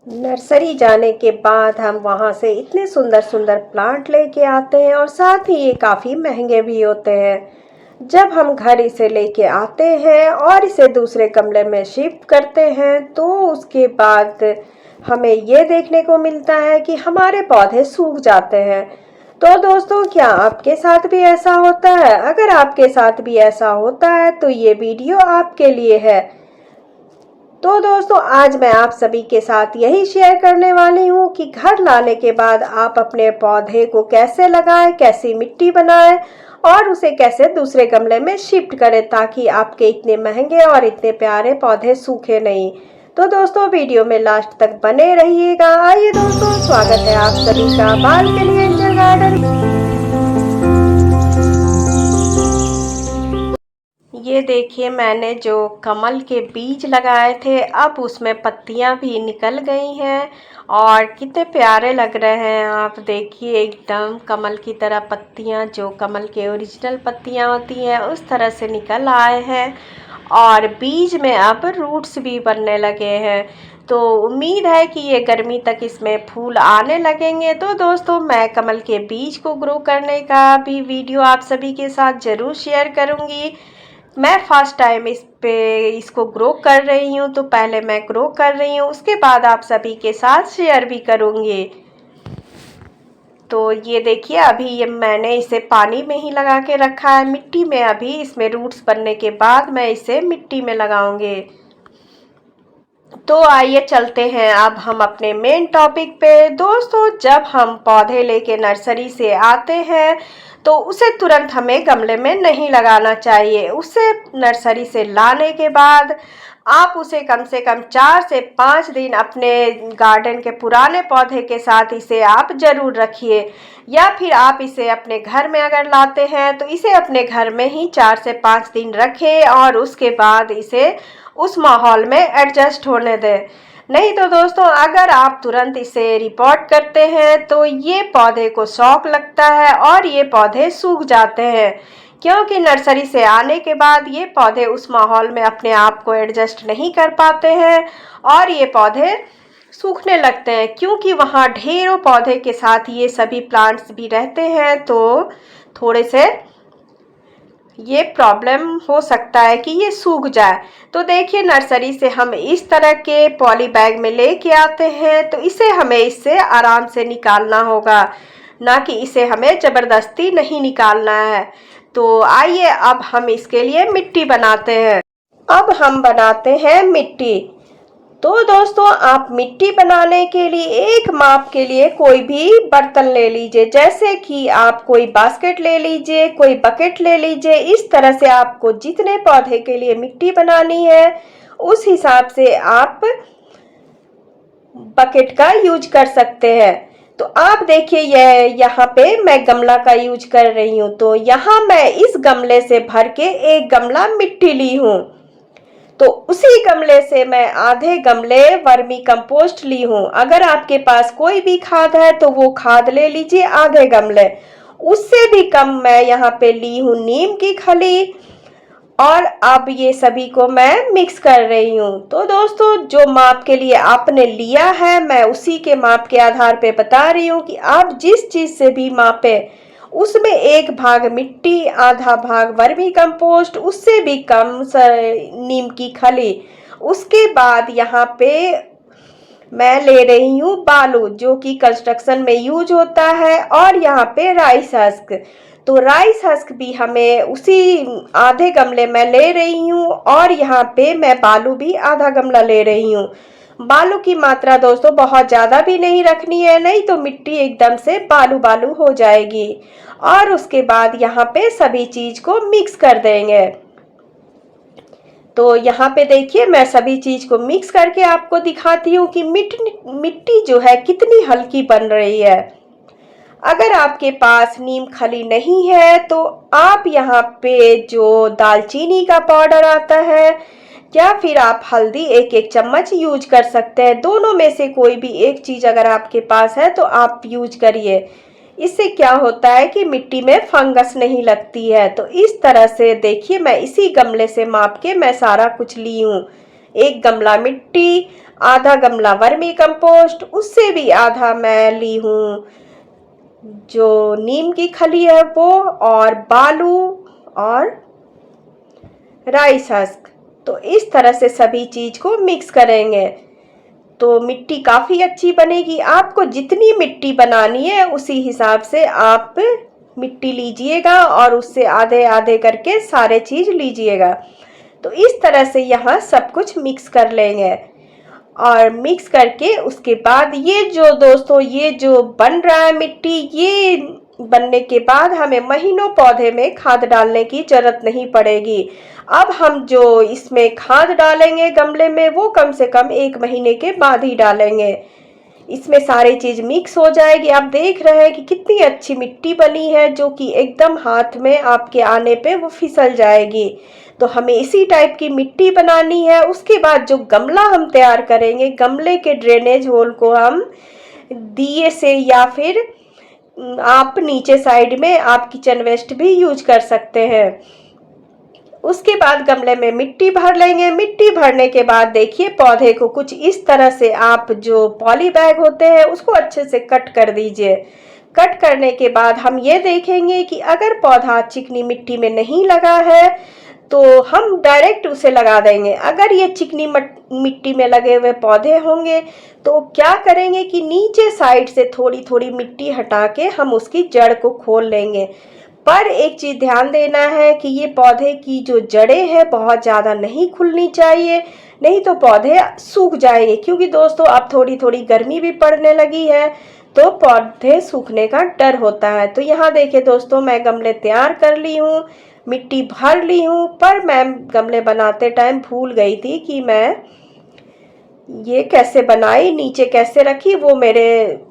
Nursery जाने के बाद हम वहाँ से इतने सुंदर सुंदर प्लांट लेके आते हैं और साथ ही ये काफ़ी महंगे भी होते हैं। जब हम घर इसे लेके आते हैं और इसे दूसरे गमले में शिफ्ट करते हैं तो उसके बाद हमें ये देखने को मिलता है कि हमारे पौधे सूख जाते हैं। तो दोस्तों, क्या आपके साथ भी ऐसा होता है? अगर आपके साथ भी ऐसा होता है तो ये वीडियो आपके लिए है। तो दोस्तों, आज मैं आप सभी के साथ यही शेयर करने वाली हूँ कि घर लाने के बाद आप अपने पौधे को कैसे लगाएं, कैसी मिट्टी बनाएं और उसे कैसे दूसरे गमले में शिफ्ट करें ताकि आपके इतने महंगे और इतने प्यारे पौधे सूखे नहीं। तो दोस्तों, वीडियो में लास्ट तक बने रहिएगा। आइए दोस्तों, स्वागत है आप सभी का बालकनी एंजल गार्डन। ये देखिए, मैंने जो कमल के बीज लगाए थे अब उसमें पत्तियां भी निकल गई हैं और कितने प्यारे लग रहे हैं। आप देखिए, एकदम कमल की तरह पत्तियां, जो कमल के ओरिजिनल पत्तियां होती हैं उस तरह से निकल आए हैं और बीज में अब रूट्स भी बनने लगे हैं। तो उम्मीद है कि ये गर्मी तक इसमें फूल आने लगेंगे। तो दोस्तों, मैं कमल के बीज को ग्रो करने का भी वीडियो आप सभी के साथ ज़रूर शेयर करूँगी। मैं फर्स्ट टाइम इसको ग्रो कर रही हूँ, तो पहले मैं ग्रो कर रही हूँ, उसके बाद आप सभी के साथ शेयर भी करूँगी। तो ये देखिए, अभी ये मैंने इसे पानी में ही लगा के रखा है, मिट्टी में। अभी इसमें रूट्स बनने के बाद मैं इसे मिट्टी में लगाऊंगी। तो आइए चलते हैं अब हम अपने मेन टॉपिक पे। दोस्तों, जब हम पौधे लेके नर्सरी से आते हैं तो उसे तुरंत हमें गमले में नहीं लगाना चाहिए। उसे नर्सरी से लाने के बाद आप उसे कम से कम 4 से 5 दिन अपने गार्डन के पुराने पौधे के साथ इसे आप ज़रूर रखिए, या फिर आप इसे अपने घर में अगर लाते हैं तो इसे अपने घर में ही 4 से 5 दिन रखें और उसके बाद इसे उस माहौल में एडजस्ट होने दें। नहीं तो दोस्तों, अगर आप तुरंत इसे रिपोर्ट करते हैं तो ये पौधे को शॉक लगता है और ये पौधे सूख जाते हैं, क्योंकि नर्सरी से आने के बाद ये पौधे उस माहौल में अपने आप को एडजस्ट नहीं कर पाते हैं और ये पौधे सूखने लगते हैं, क्योंकि वहाँ ढेरों पौधे के साथ ये सभी प्लांट्स भी रहते हैं। तो थोड़े से ये प्रॉब्लम हो सकता है कि ये सूख जाए। तो देखिए, नर्सरी से हम इस तरह के पॉली बैग में लेके आते हैं, तो इसे हमें इससे आराम से निकालना होगा, ना कि इसे हमें ज़बरदस्ती नहीं निकालना है। तो आइए अब हम इसके लिए मिट्टी बनाते हैं। अब हम बनाते हैं मिट्टी। तो दोस्तों, आप मिट्टी बनाने के लिए एक माप के लिए कोई भी बर्तन ले लीजिए, जैसे कि आप कोई बास्केट ले लीजिए, कोई बकेट ले लीजिए। इस तरह से आपको जितने पौधे के लिए मिट्टी बनानी है उस हिसाब से आप बकेट का यूज कर सकते हैं। तो आप देखिए, यह यहाँ पे मैं गमला का यूज कर रही हूँ। तो यहाँ मैं इस गमले से भर के एक गमला मिट्टी ली हूँ। तो उसी गमले से मैं आधे गमले वर्मी कंपोस्ट ली हूँ। अगर आपके पास कोई भी खाद है तो वो खाद ले लीजिए आधे गमले। उससे भी कम मैं यहाँ पे ली हूँ नीम की खली। और अब ये सभी को मैं मिक्स कर रही हूँ। तो दोस्तों, जो माप के लिए आपने लिया है मैं उसी के माप के आधार पे बता रही हूँ कि आप जिस चीज़ से भी मापे उसमें एक भाग मिट्टी, आधा भाग वर्मी कंपोस्ट, उससे भी कम नीम की खली। उसके बाद यहाँ पे मैं ले रही हूँ बालू, जो कि कंस्ट्रक्शन में यूज होता है, और यहाँ पे राइस हस्क। तो राइस हस्क भी हमें उसी आधे गमले में ले रही हूँ और यहाँ पे मैं बालू भी आधा गमला ले रही हूँ। बालू की मात्रा दोस्तों बहुत ज़्यादा भी नहीं रखनी है, नहीं तो मिट्टी एकदम से बालू बालू हो जाएगी। और उसके बाद यहाँ पे सभी चीज़ को मिक्स कर देंगे। तो यहाँ पे देखिए, मैं सभी चीज़ को मिक्स करके आपको दिखाती हूँ कि मिट्टी जो है कितनी हल्की बन रही है। अगर आपके पास नीम खली नहीं है तो आप यहाँ पे जो दालचीनी का पाउडर आता है या फिर आप हल्दी एक एक चम्मच यूज कर सकते हैं। दोनों में से कोई भी एक चीज़ अगर आपके पास है तो आप यूज करिए। इससे क्या होता है कि मिट्टी में फंगस नहीं लगती है। तो इस तरह से देखिए, मैं इसी गमले से माप के मैं सारा कुछ ली हूँ। एक गमला मिट्टी, आधा गमला वर्मी कंपोस्ट, उससे भी आधा मैं ली हूँ जो नीम की खली है वो, और बालू और राइस हस्क। तो इस तरह से सभी चीज को मिक्स करेंगे तो मिट्टी काफ़ी अच्छी बनेगी। आपको जितनी मिट्टी बनानी है उसी हिसाब से आप मिट्टी लीजिएगा और उससे आधे आधे करके सारे चीज़ लीजिएगा। तो इस तरह से यहाँ सब कुछ मिक्स कर लेंगे और मिक्स करके उसके बाद ये जो दोस्तों ये जो बन रहा है मिट्टी, ये बनने के बाद हमें महीनों पौधे में खाद डालने की जरूरत नहीं पड़ेगी। अब हम जो इसमें खाद डालेंगे गमले में वो कम से कम 1 महीने के बाद ही डालेंगे। इसमें सारी चीज मिक्स हो जाएगी। आप देख रहे हैं कि कितनी अच्छी मिट्टी बनी है जो कि एकदम हाथ में आपके आने पे वो फिसल जाएगी। तो हमें इसी टाइप की मिट्टी बनानी है। उसके बाद जो गमला हम तैयार करेंगे, गमले के ड्रेनेज होल को हम दिए से या फिर आप नीचे साइड में आप किचन वेस्ट भी यूज कर सकते हैं। उसके बाद गमले में मिट्टी भर लेंगे। मिट्टी भरने के बाद देखिए पौधे को कुछ इस तरह से आप जो पॉली बैग होते हैं उसको अच्छे से कट कर दीजिए। कट करने के बाद हम ये देखेंगे कि अगर पौधा चिकनी मिट्टी में नहीं लगा है तो हम डायरेक्ट उसे लगा देंगे। अगर ये चिकनी मिट्टी में लगे हुए पौधे होंगे तो क्या करेंगे कि नीचे साइड से थोड़ी थोड़ी मिट्टी हटा के हम उसकी जड़ को खोल लेंगे। पर एक चीज ध्यान देना है कि ये पौधे की जो जड़ें हैं बहुत ज़्यादा नहीं खुलनी चाहिए, नहीं तो पौधे सूख जाएंगे। क्योंकि दोस्तों अब थोड़ी थोड़ी गर्मी भी पड़ने लगी है तो पौधे सूखने का डर होता है। तो यहाँ देखिए दोस्तों मैं गमले तैयार कर ली हूँ, मिट्टी भर ली हूँ, पर मैं गमले बनाते टाइम भूल गई थी कि मैं ये कैसे बनाई, नीचे कैसे रखी, वो मेरे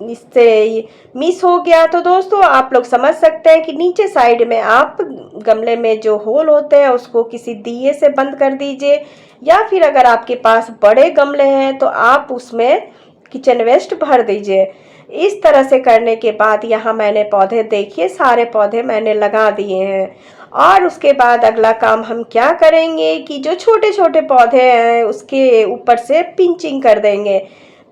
इससे मिस हो गया। तो दोस्तों आप लोग समझ सकते हैं कि नीचे साइड में आप गमले में जो होल होते हैं उसको किसी दिए से बंद कर दीजिए, या फिर अगर आपके पास बड़े गमले हैं तो आप उसमें किचन वेस्ट भर दीजिए। इस तरह से करने के बाद यहाँ मैंने पौधे देखिए सारे पौधे मैंने लगा दिए हैं। और उसके बाद अगला काम हम क्या करेंगे कि जो छोटे छोटे पौधे हैं उसके ऊपर से पिंचिंग कर देंगे।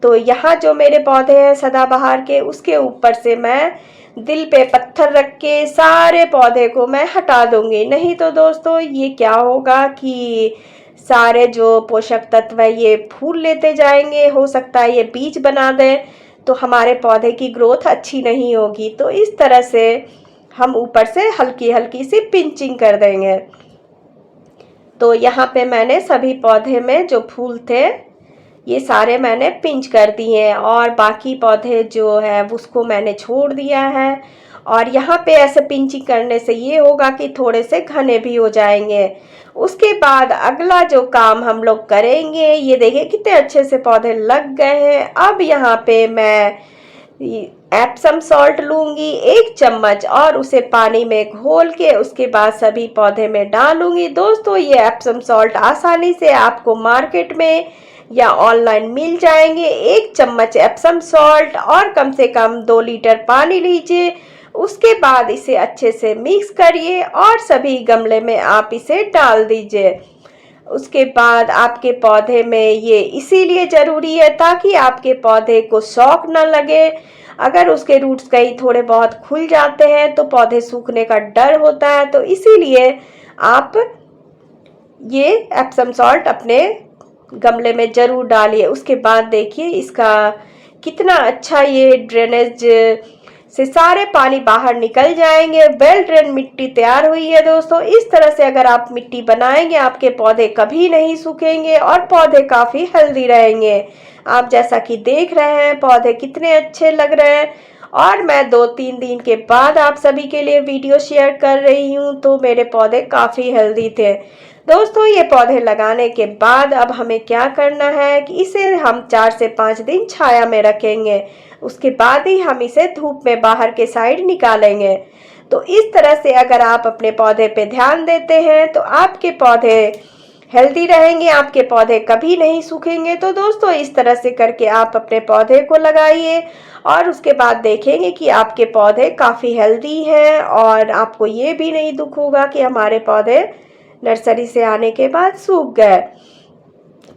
तो यहाँ जो मेरे पौधे हैं सदाबहार के उसके ऊपर से मैं दिल पे पत्थर रख के सारे पौधे को मैं हटा दूंगी। नहीं तो दोस्तों ये क्या होगा कि सारे जो पोषक तत्व है ये फूल लेते जाएंगे, हो सकता है ये बीज बना दें तो हमारे पौधे की ग्रोथ अच्छी नहीं होगी। तो इस तरह से हम ऊपर से हल्की हल्की सी पिंचिंग कर देंगे। तो यहाँ पे मैंने सभी पौधे में जो फूल थे ये सारे मैंने पिंच कर दिए हैं और बाकी पौधे जो है उसको मैंने छोड़ दिया है। और यहाँ पे ऐसे पिंचिंग करने से ये होगा कि थोड़े से घने भी हो जाएंगे। उसके बाद अगला जो काम हम लोग करेंगे, ये देखिए कितने अच्छे से पौधे लग गए हैं। अब यहाँ पे मैं एप्सम सॉल्ट लूंगी 1 चम्मच और उसे पानी में घोल के उसके बाद सभी पौधे में डालूंगी। दोस्तों ये एप्सम सॉल्ट आसानी से आपको मार्केट में या ऑनलाइन मिल जाएंगे। 1 चम्मच एप्सम सॉल्ट और कम से कम 2 लीटर पानी लीजिए। उसके बाद इसे अच्छे से मिक्स करिए और सभी गमले में आप इसे डाल दीजिए। उसके बाद आपके पौधे में ये इसीलिए ज़रूरी है ताकि आपके पौधे को शॉक न लगे। अगर उसके रूट्स कहीं थोड़े बहुत खुल जाते हैं तो पौधे सूखने का डर होता है। तो इसीलिए आप ये एप्सम सॉल्ट अपने गमले में ज़रूर डालिए। उसके बाद देखिए इसका कितना अच्छा ये ड्रेनेज से सारे पानी बाहर निकल जाएंगे। वेल ड्रेन मिट्टी तैयार हुई है दोस्तों। इस तरह से अगर आप मिट्टी बनाएंगे आपके पौधे कभी नहीं सूखेंगे और पौधे काफ़ी हेल्दी रहेंगे। आप जैसा कि देख रहे हैं पौधे कितने अच्छे लग रहे हैं। और मैं 2-3 दिन के बाद आप सभी के लिए वीडियो शेयर कर रही हूँ तो मेरे पौधे काफ़ी हेल्दी थे। दोस्तों ये पौधे लगाने के बाद अब हमें क्या करना है कि इसे हम 4 से 5 दिन छाया में रखेंगे। उसके बाद ही हम इसे धूप में बाहर के साइड निकालेंगे। तो इस तरह से अगर आप अपने पौधे पे ध्यान देते हैं तो आपके पौधे हेल्दी रहेंगे, आपके पौधे कभी नहीं सूखेंगे। तो दोस्तों इस तरह से करके आप अपने पौधे को लगाइए और उसके बाद देखेंगे कि आपके पौधे काफ़ी हेल्दी हैं और आपको ये भी नहीं दुख होगा कि हमारे पौधे नर्सरी से आने के बाद सूख गए।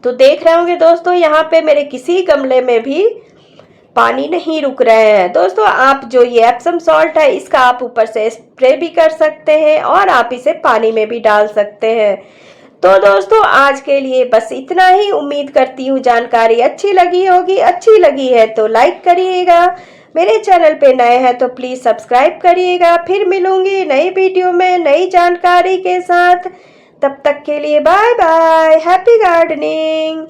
तो देख रहे होंगे दोस्तों, यहाँ पे मेरे किसी गमले में भी पानी नहीं रुक रहे हैं। दोस्तों आप जो ये एप्सम सॉल्ट है इसका आप ऊपर से स्प्रे भी कर सकते हैं और आप इसे पानी में भी डाल सकते हैं। तो दोस्तों आज के लिए बस इतना ही। उम्मीद करती हूँ जानकारी अच्छी लगी होगी। अच्छी लगी है तो लाइक करिएगा, मेरे चैनल पे नए हैं तो प्लीज़ सब्सक्राइब करिएगा। फिर मिलूंगी नई वीडियो में नई जानकारी के साथ। तब तक के लिए बाय बाय, हैप्पी गार्डनिंग।